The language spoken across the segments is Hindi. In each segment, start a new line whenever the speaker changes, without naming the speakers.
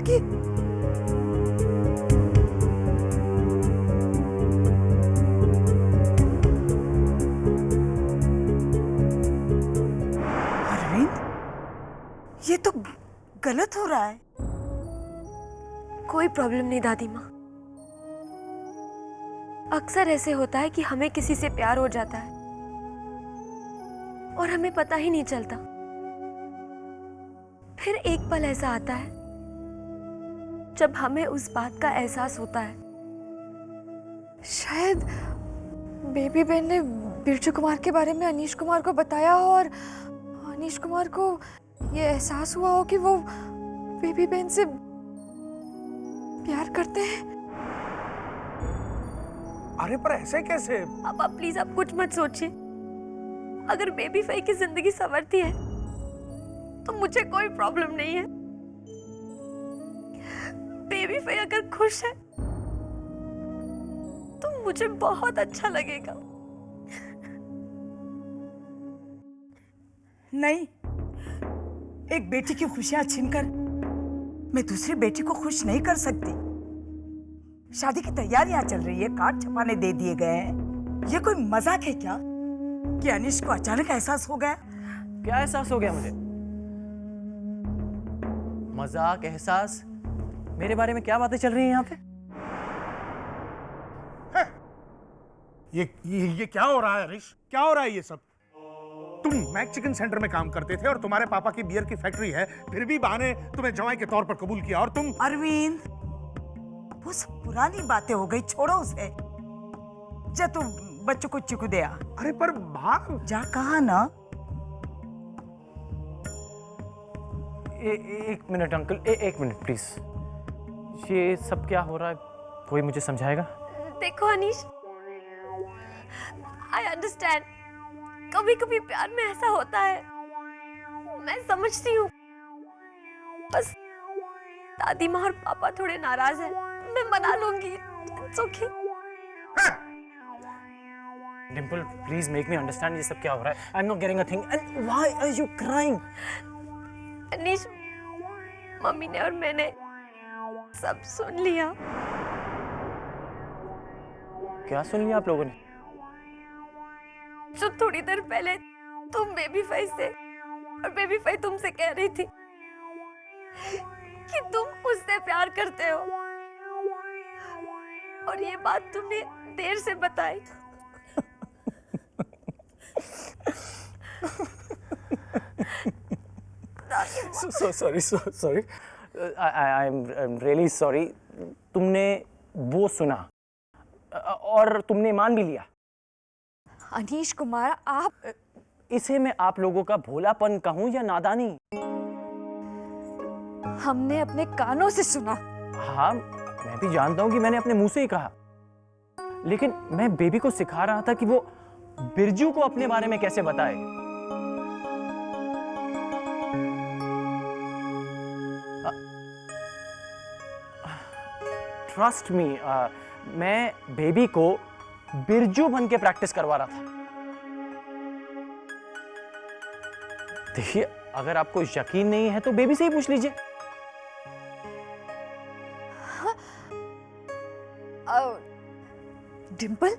कि अरविंद, ये तो गलत हो रहा है।
कोई प्रॉब्लम नहीं दादी माँ। अक्सर ऐसे होता है कि हमें किसी से प्यार हो जाता है और हमें पता ही नहीं चलता। फिर एक पल ऐसा आता है जब हमें उस बात का एहसास होता है।
शायद बेबी बहन ने बिरजू कुमार के बारे में अनीश कुमार को बताया हो और अनीश कुमार को ये एहसास हुआ हो कि वो बेबी बहन से प्यार करते हैं।
अरे पर ऐसे कैसे?
पापा प्लीज आप कुछ मत सोचिए। अगर बेबी फाई की जिंदगी संवरती है तो मुझे कोई प्रॉब्लम नहीं है। बेबी फाई अगर खुश है तो मुझे बहुत अच्छा लगेगा।
नहीं, एक बेटी की खुशियां छीनकर मैं दूसरी बेटी को खुश नहीं कर सकती। शादी की तैयारियां चल रही है, कार्ड छपाने दे दिए गए हैं। ये कोई मजाक है क्या कि अनीश को अचानक एहसास हो गया?
क्या एहसास हो गया मुझे? मजाक, एहसास? मेरे बारे में क्या बातें चल रही हैं यहाँ पे?
ये क्या हो रहा है हरीश? क्या हो रहा है ये सब? तुम मैक चिकन सेंटर में काम करते थे और तुम्हारे पापा की बियर की फैक्ट्री है, फिर भी बहाने तुम्हें जवाई के तौर पर कबूल किया और तुम।
अरविंद, वो सब पुरानी बातें हो गई, छोड़ो उसे। जा तू बच्चों को चिकू दे आ।
अरे पर भाग
जा, कहा ना।
एक मिनट अंकल, एक मिनट प्लीज। ये सब क्या हो रहा है? कोई मुझे समझाएगा?
देखो अनीश, आई अंडरस्टैंड। कभी कभी प्यार में ऐसा होता है, मैं समझती हूँ। बस दादी माँ और पापा थोड़े नाराज हैं। मैं मना लूंगी। It's okay.
Dimple please make me understand ये सब क्या हो रहा है। I am not getting a thing and why are you crying?
Anish, mummy ने और मैंने सब सुन लिया।
क्या सुन लिया आप लोगों ने?
जो थोड़ी देर पहले तुम बेबी फाई से और बेबी फाई तुमसे कह रही थी कि तुम उससे प्यार करते हो, और ये बात तुमने देर से बताई।
Sorry I am really sorry. तुमने वो सुना और तुमने मान भी लिया?
अनीश कुमार, आप
इसे मैं आप लोगों का भोलापन कहूं या नादानी?
हमने अपने कानों से सुना।
हाँ, मैं भी जानता हूं कि मैंने अपने मुंह से ही कहा, लेकिन मैं बेबी को सिखा रहा था कि वो बिरजू को अपने बारे में कैसे बताए। ट्रस्ट मी, मैं बेबी को बिरजू बन के प्रैक्टिस करवा रहा था। देखिए, अगर आपको यकीन नहीं है तो बेबी से ही पूछ लीजिए।
डिम्पल,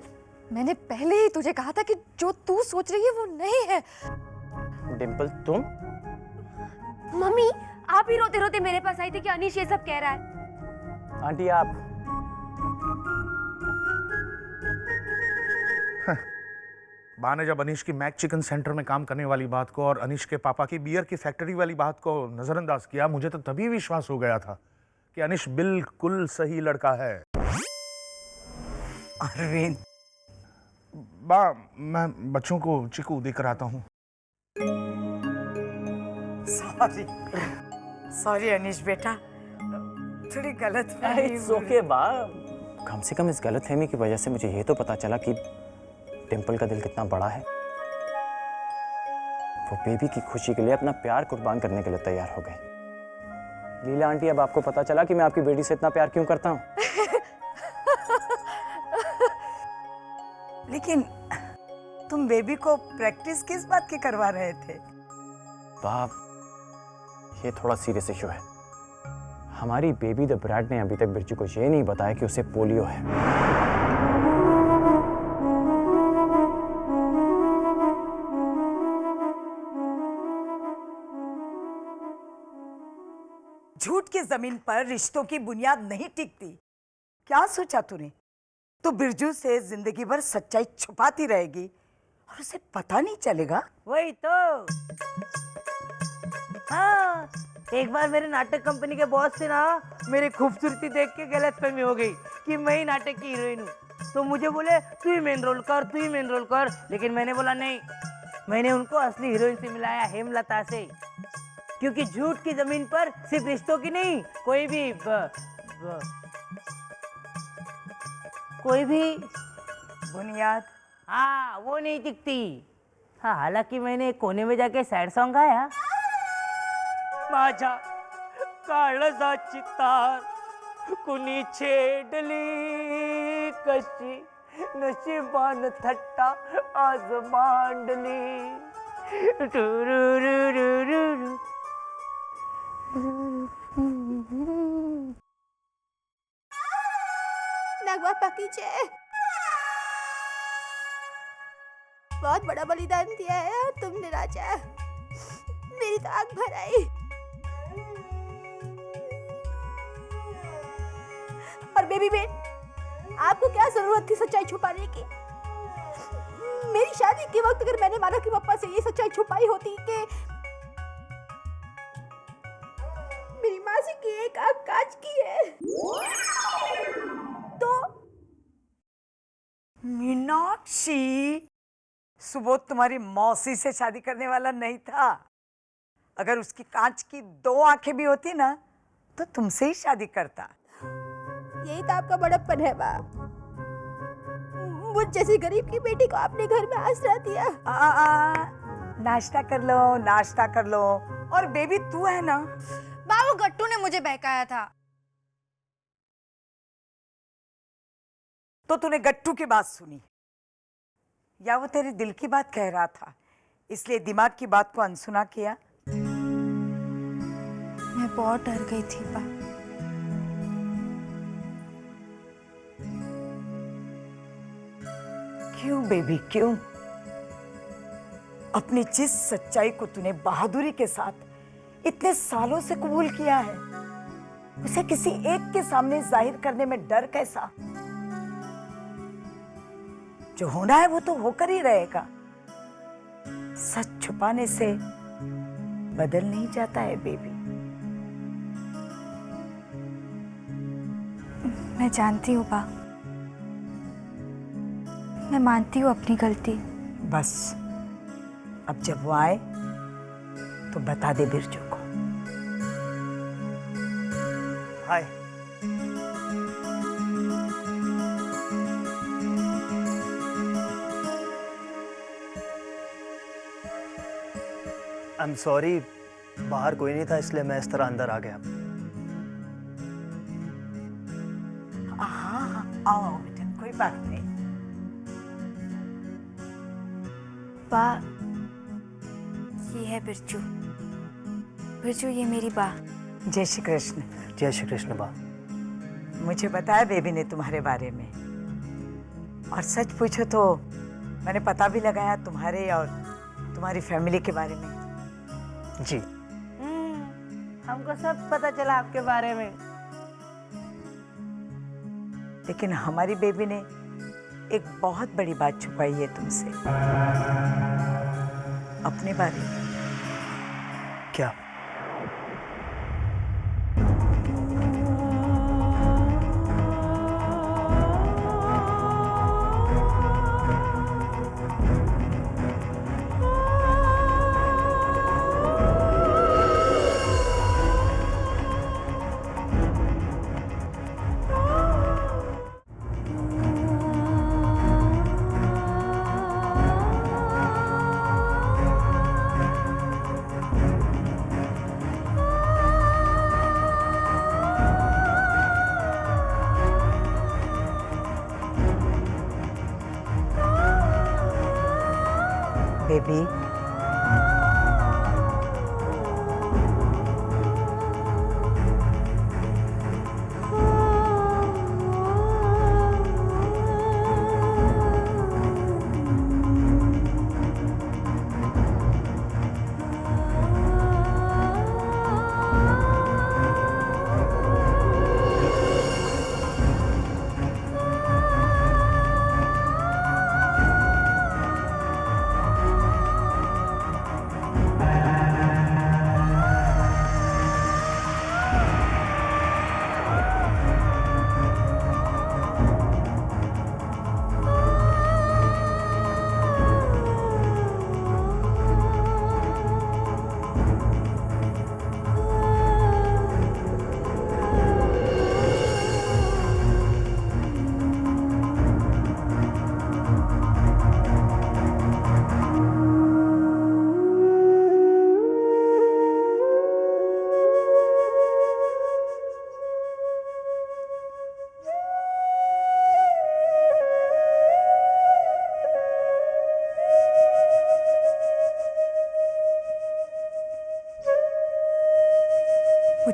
मैंने पहले ही तुझे कहा था कि जो तू सोच रही है वो नहीं है।
डिम्पल, तुम?
मम्मी, आप ही रोते रोते मेरे पास आई थी कि अनीश ये सब कह रहा है।
आंटी, आप?
बा ने जब अनीश की मैक चिकन सेंटर में काम करने वाली बात को और अनीश के पापा की बियर की फैक्ट्री वाली बात को नजरअंदाज किया, मुझे तो तभी विश्वास हो गया था कि अनीश बिल्कुल सही लड़का है।
अरविंद,
बा, मैं बच्चों को चिकू देकर आता हूँ।
सॉरी अनीश बेटा, थोड़ी गलत
इट्स ओके बा। कम से कम इस गलतफहमी की वजह से मुझे ये तो पता चला कि डिम्पल का दिल कितना बड़ा है। वो बेबी की खुशी के लिए अपना प्यार कुर्बान करने के लिए तैयार हो गई। लीला आंटी, अब आपको पता चला कि मैं आपकी बेटी से इतना प्यार क्यों करता हूँ।
लेकिन तुम बेबी को प्रैक्टिस किस बात की करवा रहे थे?
बाप, ये थोड़ा सीरियस इशू है। हमारी बेबी द ब्रैड ने अभी तक बिरजू को ये नहीं बताया कि उसे पोलियो है।
झूठ की जमीन पर रिश्तों की बुनियाद नहीं टिकती। क्या सोचा तूने? तो बिरजू से जिंदगी भर सच्चाई छुपाती रहेगी और उसे पता नहीं चलेगा?
वही तो। हाँ, एक बार मेरे नाटक कंपनी के बॉस से ना मेरी खूबसूरती देख के गलतफहमी हो गई कि मैं ही नाटक की हीरोइन हूँ। तो मुझे बोले तू ही मेन रोल कर, तू ही मेन रोल कर। लेकिन मैंने बोला नहीं, मैंने उनको असली हीरोइन से मिलाया, हेमलता से। क्योंकि झूठ की जमीन पर सिर्फ रिश्तों की नहीं, कोई भी
बुनियाद।
हाँ, वो नहीं टिकती। हाँ, हालांकि मैंने कोने में जाके सैड सॉन्ग गाया। माझा काळजा चितार कुणी छेडली, कशी नशिबान थट्टा आज मांडली। टुरुरुरुरुरु।
नागवा पकीचे बहुत बड़ा बलिदान दिया है और तुमने राजा, मेरी तो आंख भर आई। और बेबी बेन, आपको क्या जरूरत थी सच्चाई छुपाने की? मेरी शादी के वक्त अगर मैंने माना कि पापा से ये सच्चाई छुपाई होती कि मेरी मासी की एक आंख कांच की है, तो
मीनाक्षी, सुबोध तुम्हारी मौसी से शादी करने वाला नहीं था। अगर उसकी कांच की 2 आंखें भी होती ना तो तुमसे ही शादी करता।
यही तो आपका बड़प्पन है माँ। मुझ जैसी गरीब की बेटी को आपने घर में आसरा दिया।
नाश्ता कर लो, नाश्ता कर लो। और बेबी तू है ना?
बाबू गट्टू ने मुझे बहकाया था।
तो तूने गट्टू की बात सुनी या वो तेरे दिल की बात कह रहा था, इसलिए दिमाग की बात को अनसुना किया?
मैं बहुत डर गई थी बा।
क्यों बेबी, क्यों? अपनी जिस सच्चाई को तूने बहादुरी के साथ इतने सालों से कबूल किया है, उसे किसी एक के सामने जाहिर करने में डर कैसा? जो होना है वो तो होकर ही रहेगा। सच छुपाने से बदल नहीं जाता है बेबी।
मैं जानती हूँ बा, मैं मानती हूँ अपनी गलती।
बस अब जब वो आए तो बता दे बिरजू को।
हाय।
आई एम सॉरी, बाहर कोई नहीं था इसलिए मैं इस तरह अंदर आ गया।
हाँ, आओ बेटा, कोई बात नहीं।
बा, ये है बिरजू। बिरजू, ये मेरी बा।
जय श्री कृष्ण।
जय श्री कृष्ण बा।
मुझे बताया बेबी ने तुम्हारे बारे में, और सच पूछो तो मैंने पता भी लगाया तुम्हारे और तुम्हारी फैमिली के बारे में।
जी।
हमको सब पता चला आपके बारे में।
लेकिन हमारी बेबी ने एक बहुत बड़ी बात छुपाई है तुमसे, अपने बारे में।
क्या?
बेबी,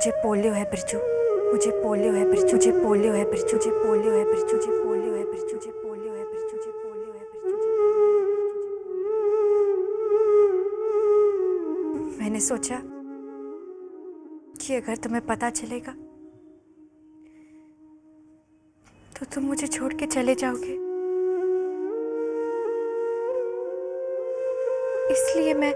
मुझे पोलियो है बिरजू, मुझे पोलियो है बिरजू, मुझे पोलियो है बिरजू, मुझे पोलियो है बिरजू, मुझे पोलियो है बिरजू, मुझे पोलियो है बिरजू, मुझे पोलियो है बिरजू। मैंने सोचा कि अगर तुम्हें पता चलेगा तो तुम मुझे छोड़ के चले जाओगे, इसलिए मैं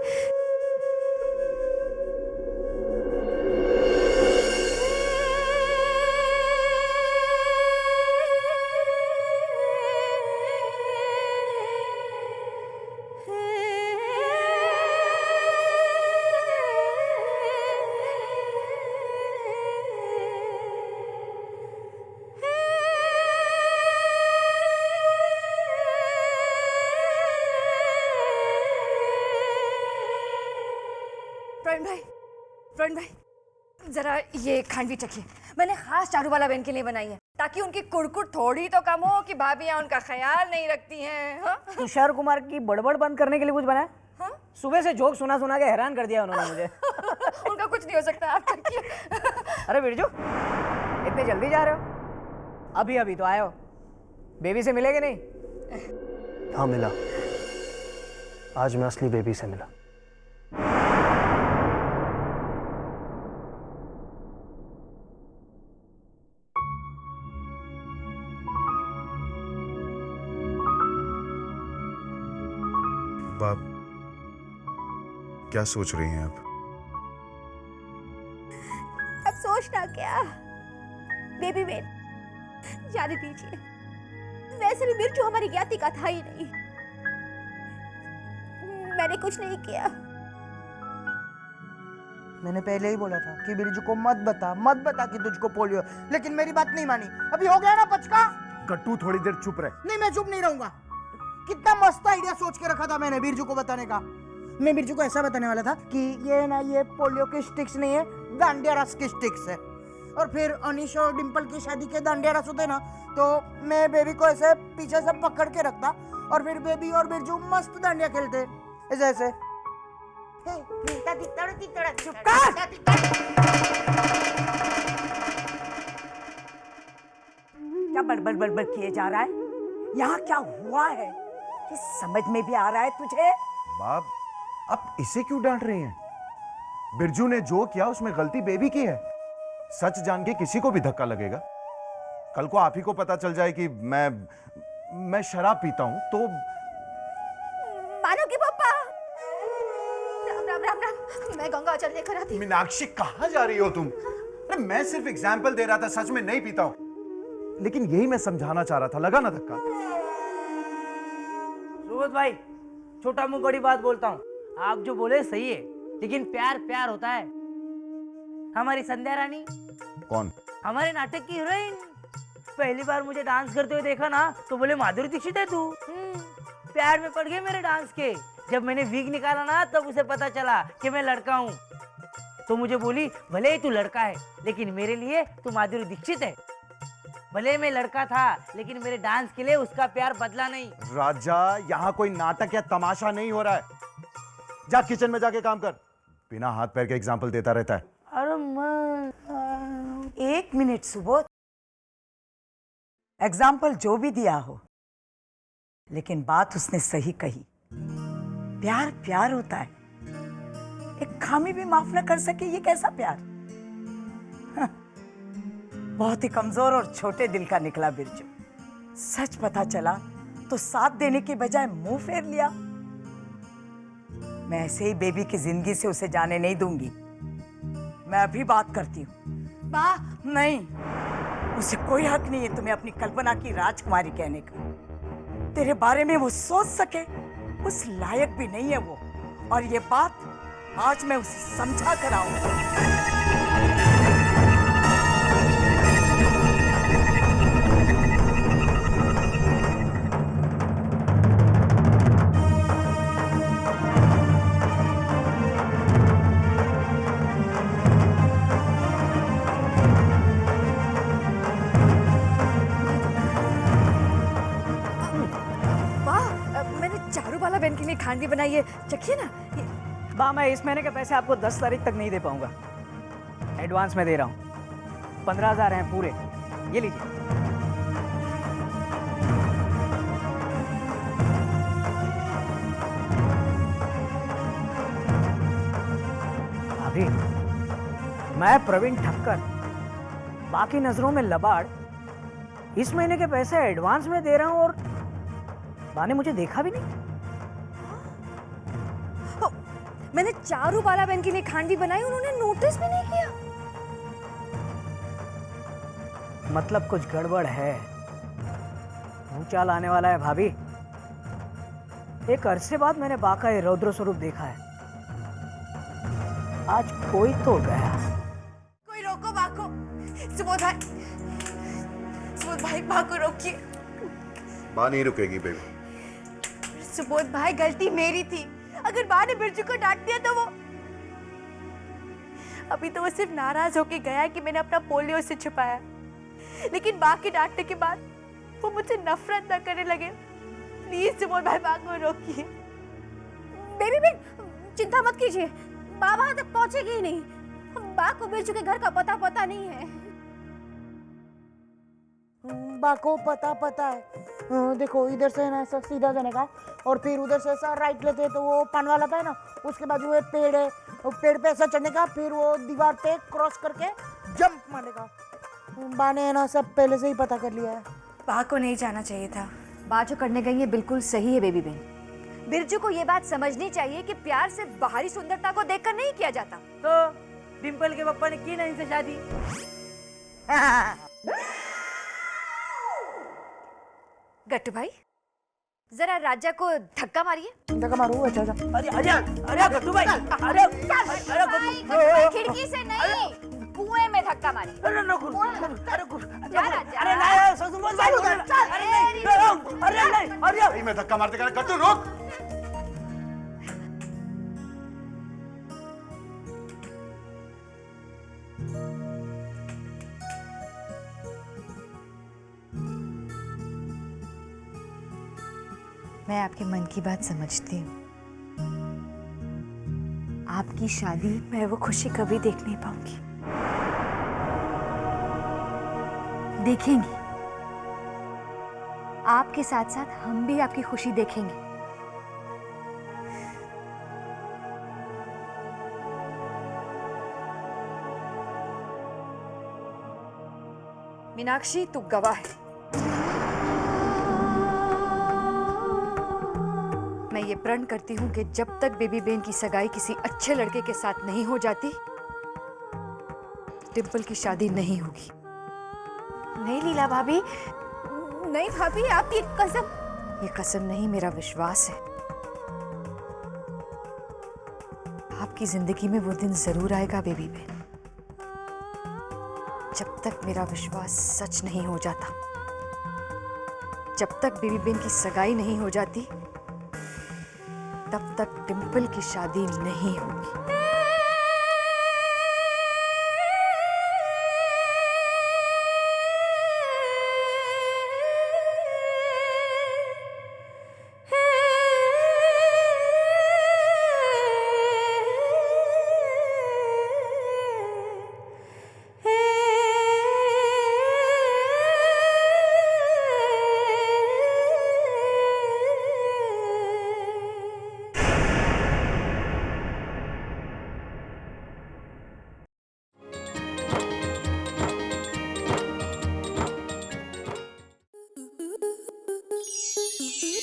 प्रवीण भाई जरा ये खांडवी चखिए, मैंने खास चारूबाला बहन के लिए बनाई है ताकि उनकी कुड़कुड़ थोड़ी तो कम हो कि भाभियां उनका ख्याल नहीं रखती हैं। हाँ?
तुषार कुमार की बड़बड़ बंद करने के लिए कुछ बनाया?
हाँ?
सुबह से जोक सुना सुना के हैरान कर दिया उन्होंने मुझे।
उनका कुछ नहीं हो सकता, आप चखिए।
अरे बिरजू, इतने जल्दी जा रहे हो? अभी अभी तो आए हो, बेबी से मिले कि नहीं?
हाँ मिला, आज मैं असली बेबी से मिला।
बाप, क्या सोच रही हैं आप?
अब सोचना क्या, बेबी बेन जाने दीजिए। वैसे भी बिरजू हमारी ज्ञाति का था ही नहीं, मैंने कुछ नहीं किया।
मैंने पहले ही बोला था कि बिरजू को मत बता कि तुझको पोलियो, लेकिन मेरी बात नहीं मानी। अभी हो गया ना पचका।
गट्टू थोड़ी देर चुप रहे।
नहीं, मैं चुप नहीं रहूंगा। कितना मस्त आइडिया सोच के रखा था मैंने बिरजू को बताने का। मैं बिरजू को ऐसा बताने वाला था कि ये पोलियो के स्टिक्स नहीं है, डांडिया रस के स्टिक्स है। और फिर अनीश और डिंपल की शादी के डांडिया रस होते ना, तो मैं बेबी को ऐसे पीछे से पकड़ के रखता और फिर बेबी और बिरजू मस्त डांडिया खेलते ऐसे ऐसे। चुप कर। क्या बड़बड़ किए जा रहा है? यहाँ क्या हुआ है ये समझ में भी आ रहा है तुझे?
बाप, आप इसे क्यों डांट रही हैं? बिरजू ने जो किया उसमें गलती बेबी की है। सच जान के किसी को भी धक्का लगेगा। कल को आप ही को पता चल जाए कि मैं शराब पीता हूं तो
मानो कि पापा। राम राम राम राम, मैं गंगा जल लेकर आती।
मीनाक्षी, कहां जा रही हो तुम? अरे मैं सिर्फ एग्जाम्पल दे रहा था, सच में नहीं पीता हूं। लेकिन यही मैं समझाना चाह रहा था, लगा ना धक्का?
सुबोध भाई, छोटा मुंह बड़ी बात बोलता हूँ। आप जो बोले सही है, लेकिन प्यार प्यार होता है। हमारी संध्या रानी,
कौन?
हमारे नाटक की हीरोइन, पहली बार मुझे डांस करते हुए देखा ना तो बोले माधुरी दीक्षित है तू। प्यार में पड़ गए मेरे डांस के। जब मैंने विग निकाला ना तब उसे पता चला कि मैं लड़का हूँ। तो मुझे बोली, भले ही तू लड़का है लेकिन मेरे लिए तू माधुरी दीक्षित है। भले मैं लड़का था लेकिन मेरे डांस के लिए उसका प्यार बदला नहीं।
राजा, यहाँ कोई नाटक या तमाशा नहीं हो रहा है। जा किचन में जाके काम कर। बिना हाथ पैर के एग्जाम्पल देता रहता है।
अरे एक मिनट सुबोध, एग्जाम्पल जो भी दिया हो, लेकिन बात उसने सही कही। प्यार प्यार होता है। एक खामी भी माफ न कर सके, ये कैसा प्यार? हाँ, बहुत ही कमजोर और छोटे दिल का निकला बिरजू। सच पता चला तो साथ देने के बजाय मुंह फेर लिया। मैं ऐसे ही बेबी की जिंदगी से उसे जाने नहीं दूंगी। मैं अभी बात करती हूँ। नहीं, उसे कोई हक नहीं है तुम्हें अपनी कल्पना की राजकुमारी कहने का। तेरे बारे में वो सोच सके उस लायक भी नहीं है वो। और ये बात आज मैं उसे समझा कर आऊंगी।
चारूबाला बहन के लिए खांडवी बनाई है, चखिए ना।
बा, मैं इस महीने के पैसे आपको 10 तारीख तक नहीं दे पाऊंगा। एडवांस में दे रहा हूँ, 15,000 हैं पूरे, ये लीजिए। भाभी, मैं प्रवीण ठक्कर, बाकी नजरों में लबाड़, इस महीने के पैसे एडवांस में दे रहा हूँ और बा ने मुझे देखा भी नहीं।
मैंने चारू बाला बहन के लिए खांडवी बनाई, उन्होंने नोटिस भी नहीं किया।
मतलब कुछ गड़बड़ है, भूचाल आने वाला है भाभी। एक अरसे बाद मैंने बा का ये रौद्र स्वरूप देखा है। आज कोई तो गया।
कोई रोको बा को। सुबोध भाई बा को रोकिए।
बा नहीं रुकेगी बेबी।
सुबोध भाई, गलती मेरी थी। अगर बा ने बिरजू को डांट दिया तो वो अभी तो वो सिर्फ नाराज होके गया है कि मैंने अपना पोलियो से छुपाया, लेकिन बा के डांटने के बाद वो मुझे नफरत न करने लगे। प्लीज सुबोध भाई, बा को रोकिए।
बेबी बेन, चिंता मत कीजिए, बा वहां तक पहुंचेगी ही नहीं। बा को बिरजू के घर का पता नहीं है।
बा को पता है। देखो, इधर से ना ऐसा सीधा जाने का और फिर उधर से ऐसा राइट लेते हैं तो वो पान वाला था ना, उसके बाद वो एक पेड़ है, वो पेड़ पे ऐसा चढ़ने का, फिर वो दीवार पे क्रॉस करके जंप मारने का। बा ने ना सब पहले से ही पता कर लिया है।
बा को नहीं जाना चाहिए था।
बा जो करने गई है बिल्कुल सही है बेबी बहन। बिरजू को ये बात समझनी चाहिए कि प्यार सिर्फ बाहरी सुंदरता को देखकर नहीं किया जाता।
तो डिम्पल के पापा ने की ना इनसे शादी।
गट्टू भाई, जरा राजा को धक्का मारिए।
धक्का मारू? अच्छा।
अरे गट्टू भाई, अरे
खिड़की से नहीं, कुएं में धक्का मारिए।
अरे मैं धक्का मारते कर गट्टू रुक।
मैं आपके मन की बात समझती हूँ। आपकी शादी
मैं वो खुशी कभी देख नहीं पाऊंगी।
देखेंगी, आपके साथ साथ हम भी आपकी खुशी देखेंगे। मीनाक्षी, तू गवाह है। मैं ये प्रण करती हूँ कि जब तक बेबी बहन की सगाई किसी अच्छे लड़के के साथ नहीं हो जाती, डिम्पल की शादी नहीं होगी।
नहीं लीला भाभी,
नहीं भाभी, आपकी कसम।
ये कसम नहीं, मेरा विश्वास है। आपकी जिंदगी में वो दिन जरूर आएगा बेबी बहन, जब तक मेरा विश्वास सच नहीं हो जाता, जब तक बेबी बहन की सगाई नहीं हो जाती, तब तक डिम्पल की शादी नहीं होगी।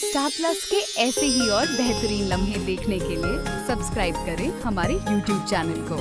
स्टार प्लस के ऐसे ही और बेहतरीन लम्हे देखने के लिए सब्सक्राइब करें हमारे YouTube चैनल को।